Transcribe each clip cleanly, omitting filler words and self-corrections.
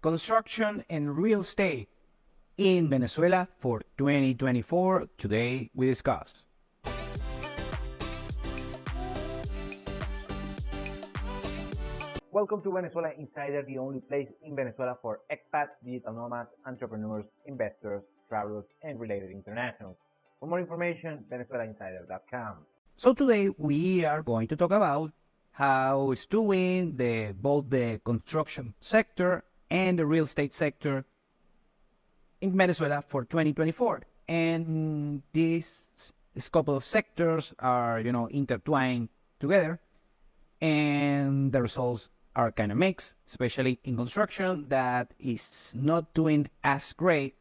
construction and real estate in Venezuela for 2024. Today we discuss. Welcome to Venezuela Insider, the only place in Venezuela for expats, digital nomads, entrepreneurs, investors, travelers, and related internationals. For more information, venezuelainsider.com. So today we are going to talk about how it's doing both the construction sector and the real estate sector in Venezuela for 2024. And this couple of sectors are, intertwined together, and the results are kind of mixed, especially in construction that is not doing as great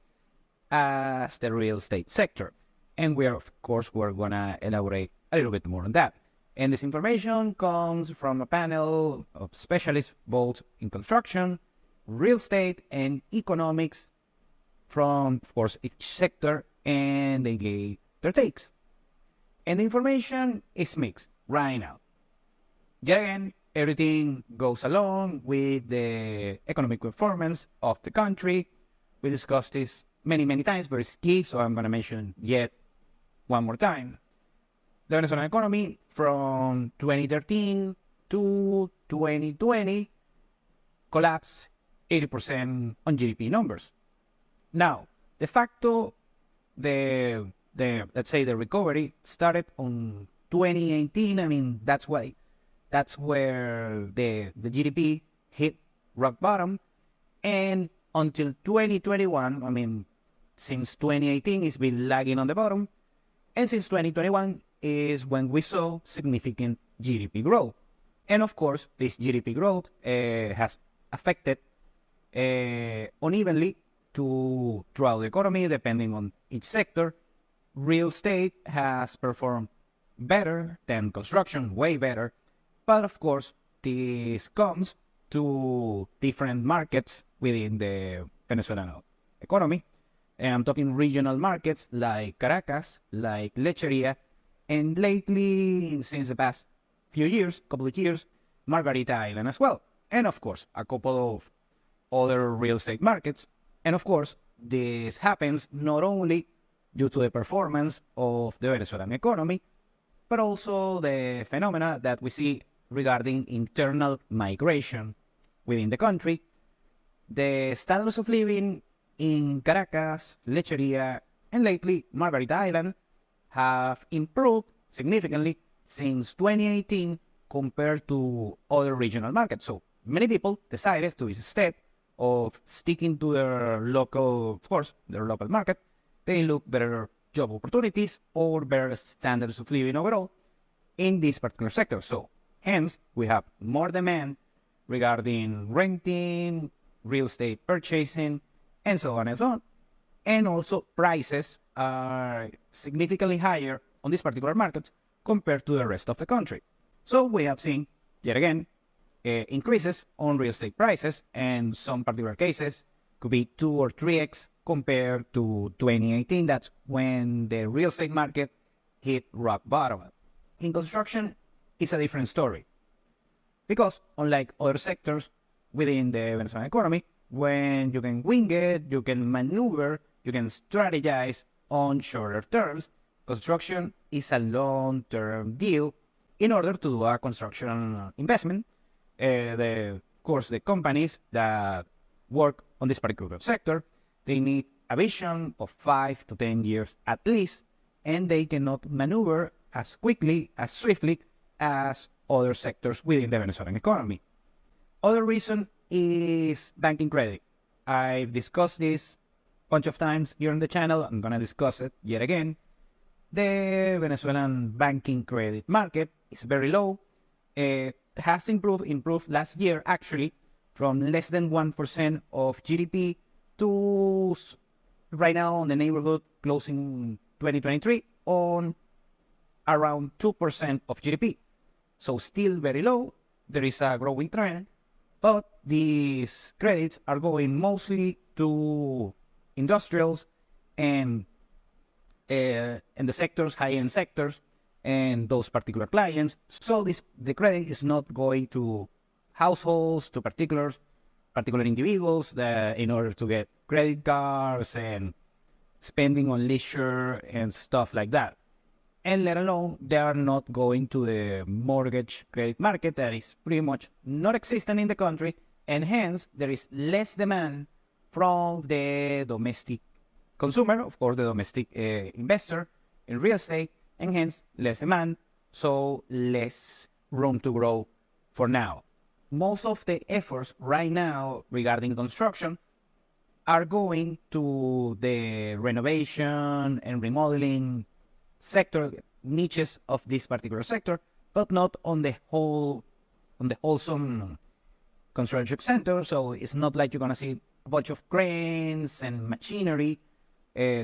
as the real estate sector. And we're going to elaborate a little bit more on that. And this information comes from a panel of specialists both in construction, real estate, and economics from, of course, each sector, and they gave their takes. And the information is mixed right now. Yet again, everything goes along with the economic performance of the country. We discussed this many times, but it's key, so I'm going to mention yet one more time. The Venezuelan economy from 2013 to 2020 collapsed 80% on GDP numbers. Now, de facto, let's say the recovery started on 2018. I mean, that's where the GDP hit rock bottom, and until 2021, I mean, since 2018, it's been lagging on the bottom, and since 2021 is when we saw significant GDP growth. And of course, this GDP growth has affected unevenly throughout the economy, depending on each sector. Real estate has performed better than construction, way better. But of course, this comes to different markets within the Venezuelan economy. And I'm talking regional markets like Caracas, like Lecheria, and lately, since the past couple of years, Margarita Island as well. And of course, a couple of other real estate markets. And of course, this happens not only due to the performance of the Venezuelan economy, but also the phenomena that we see regarding internal migration within the country. The standards of living in Caracas, Lecheria, and lately Margarita Island have improved significantly since 2018 compared to other regional markets. So many people decided to, instead of sticking to their local market, they look better job opportunities or better standards of living overall in this particular sector. So hence, we have more demand regarding renting, real estate purchasing, and so on and so on. And also prices are significantly higher on these particular markets compared to the rest of the country. So we have seen, yet again, increases on real estate prices, and some particular cases could be 2 or 3x compared to 2018. That's when the real estate market hit rock bottom. In construction, it's a different story, because unlike other sectors within the Venezuelan economy, when you can wing it, you can maneuver, you can strategize on shorter terms, construction is a long-term deal. In order to do a construction investment, of course, the companies that work on this particular sector, they need a vision of 5 to 10 years at least, and they cannot maneuver as quickly, as swiftly as other sectors within the Venezuelan economy. Other reason is banking credit. I've discussed this a bunch of times here on the channel. I'm going to discuss it yet again. The Venezuelan banking credit market is very low. It has improved last year, actually, from less than 1% of GDP to right now in the neighborhood, closing 2023 on around 2% of GDP. So still very low. There is a growing trend, but these credits are going mostly to industrials and the sectors, high-end sectors, and those particular clients. So the credit is not going to households, to particulars, particular individuals that in order to get credit cards and spending on leisure and stuff like that. And let alone, they are not going to the mortgage credit market that is pretty much not existent in the country, and hence there is less demand from the domestic consumer, of course, the domestic investor in real estate, and hence less demand, so less room to grow for now. Most of the efforts right now regarding construction are going to the renovation and remodeling sector, niches of this particular sector, but not on the wholesome construction center. So it's not like you're gonna see a bunch of cranes and machinery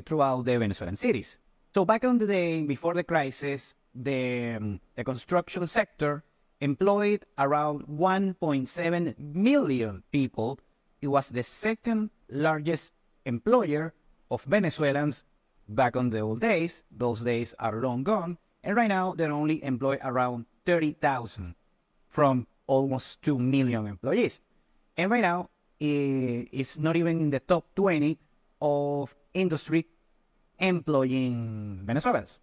throughout the Venezuelan cities. So back on the day before the crisis, the construction sector employed around 1.7 million people. It was the second largest employer of Venezuelans back on the old days. Those days are long gone. And right now, they only employ around 30,000 from almost 2 million employees. And right now, it's not even in the top 20 of industry employing Venezuelans.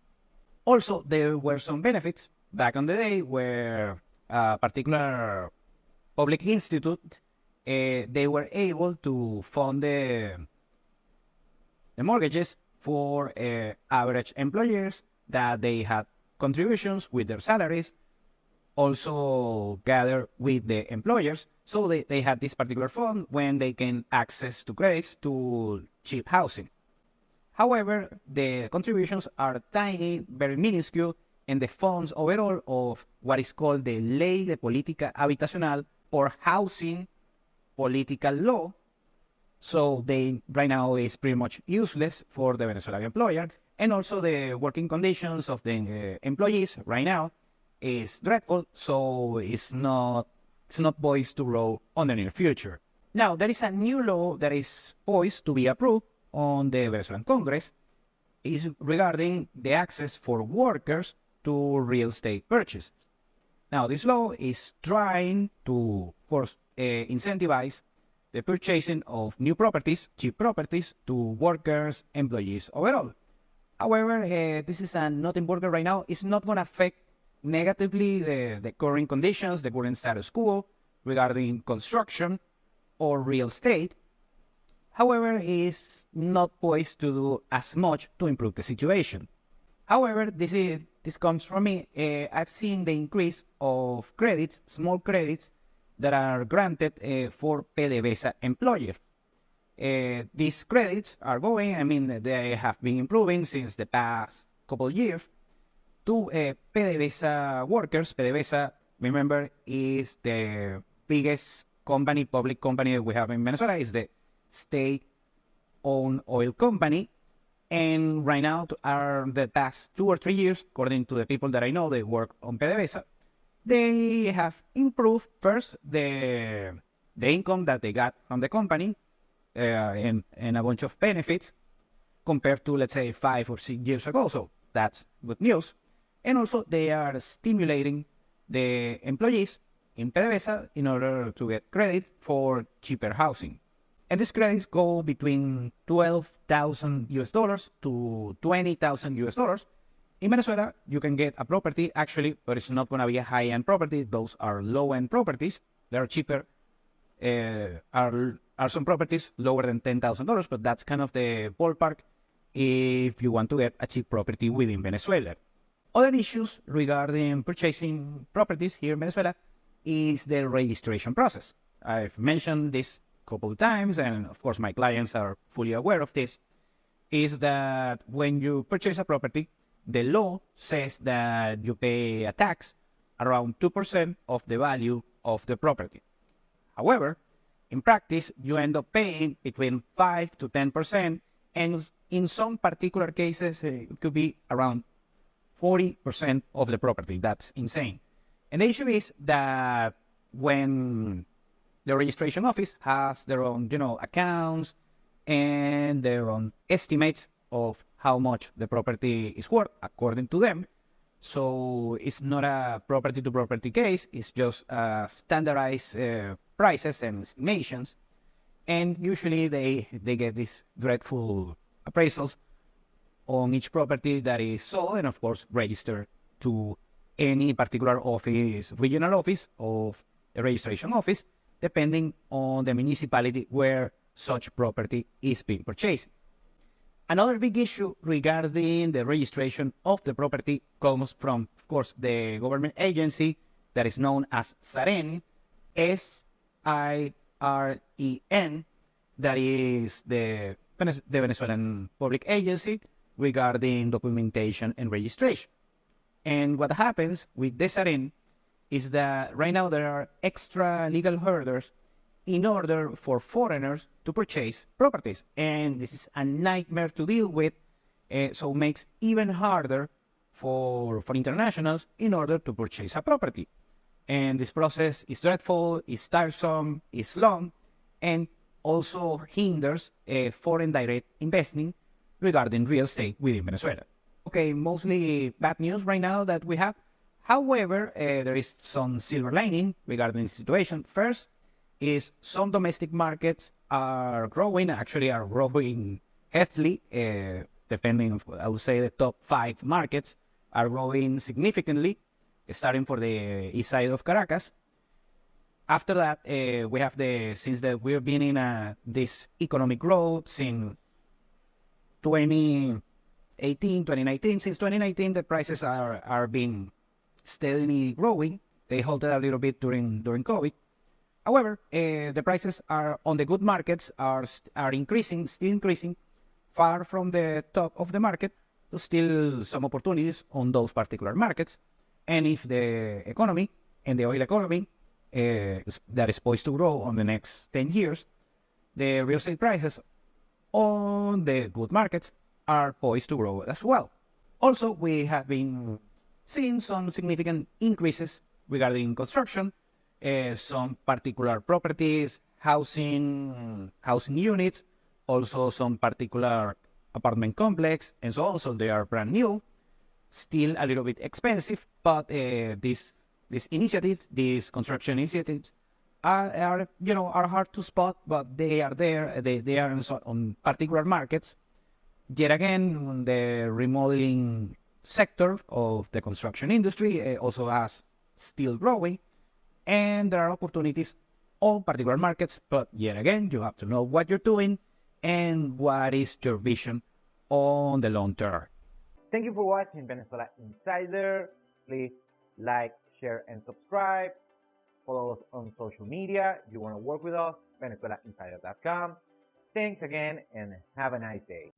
Also, there were some benefits back on the day where a particular public institute, they were able to fund the mortgages for average employers that they had contributions with their salaries, also gather with the employers, so they had this particular fund when they can access to credits to cheap housing. However, the contributions are tiny, very minuscule, and the funds overall of what is called the Ley de Política Habitacional or Housing Political Law. So they right now is pretty much useless for the Venezuelan employer, and also the working conditions of the employees right now is dreadful. So it's not poised to grow on the near future. Now there is a new law that is poised to be approved on the Venezuelan Congress. Is regarding the access for workers to real estate purchases. Now this law is trying to, of course, incentivize the purchasing of new properties, cheap properties, to workers, employees overall. However, this is not important right now. It's not going to affect negatively the current conditions, the current status quo regarding construction or real estate. However, it's not poised to do as much to improve the situation. However, this comes from me. I've seen the increase of credits, small credits, that are granted for PDVSA employers. These credits are going, they have been improving since the past couple of years to PDVSA workers. PDVSA, remember, is the biggest company, public company that we have in Venezuela. Is the state-owned oil company. And right now, the past 2 or 3 years, according to the people that I know, they work on PDVSA, they have improved first the income that they got from the company and a bunch of benefits compared to, let's say, 5 or 6 years ago. So that's good news. And also they are stimulating the employees in PDVSA in order to get credit for cheaper housing. And these credits go between $12,000 to $20,000. In Venezuela, you can get a property, actually, but it's not going to be a high-end property. Those are low-end properties. They are cheaper. Are some properties lower than $10,000, but that's kind of the ballpark if you want to get a cheap property within Venezuela. Other issues regarding purchasing properties here in Venezuela is the registration process. I've mentioned this a couple of times, and of course my clients are fully aware of this, is that when you purchase a property, the law says that you pay a tax around 2% of the value of the property. However, in practice, you end up paying between 5 to 10%, and in some particular cases, it could be around 40% of the property. That's insane. And the issue is that when the registration office has their own, accounts and their own estimates of how much the property is worth according to them. So it's not a property-to-property case. It's just a standardized prices and estimations, and usually they get these dreadful appraisals on each property that is sold and of course registered to any particular office, regional office of the registration office, depending on the municipality where such property is being purchased. Another big issue regarding the registration of the property comes from, of course, the government agency that is known as SAREN, SIREN, that is the Venezuelan public agency regarding documentation and registration. And what happens with the SAREN is that right now there are extra legal hurdles in order for foreigners to purchase properties. And this is a nightmare to deal with, so it makes even harder for internationals in order to purchase a property. And this process is dreadful, is tiresome, is long, and also hinders foreign direct investing regarding real estate within Venezuela. Okay, mostly bad news right now that we have. However, there is some silver lining regarding the situation. First is some domestic markets are growing, actually are growing heavily, depending on, I would say the top 5 markets are growing significantly, starting for the east side of Caracas. After that, we have since that we've been in this economic growth since 2019, since 2019, the prices are being steadily growing. They halted a little bit during COVID. However, the prices are on the good markets are increasing, still increasing, far from the top of the market. There's still some opportunities on those particular markets. And if the economy and the oil economy that is poised to grow on the next 10 years, the real estate prices on the good markets are poised to grow as well. Also, we have been seeing some significant increases regarding construction, some particular properties, housing units, also some particular apartment complex, and so on. So they are brand new, still a little bit expensive, but these construction initiatives are hard to spot, but they are there. They are on particular markets. Yet again, the remodeling sector of the construction industry also has still growing, and there are opportunities on particular markets. But yet again, you have to know what you're doing and what is your vision on the long term. Thank you for watching Venezuela Insider. Please like, share, and subscribe. Follow us on social media. If you want to work with us, VenezuelaInsider.com. Thanks again, and have a nice day.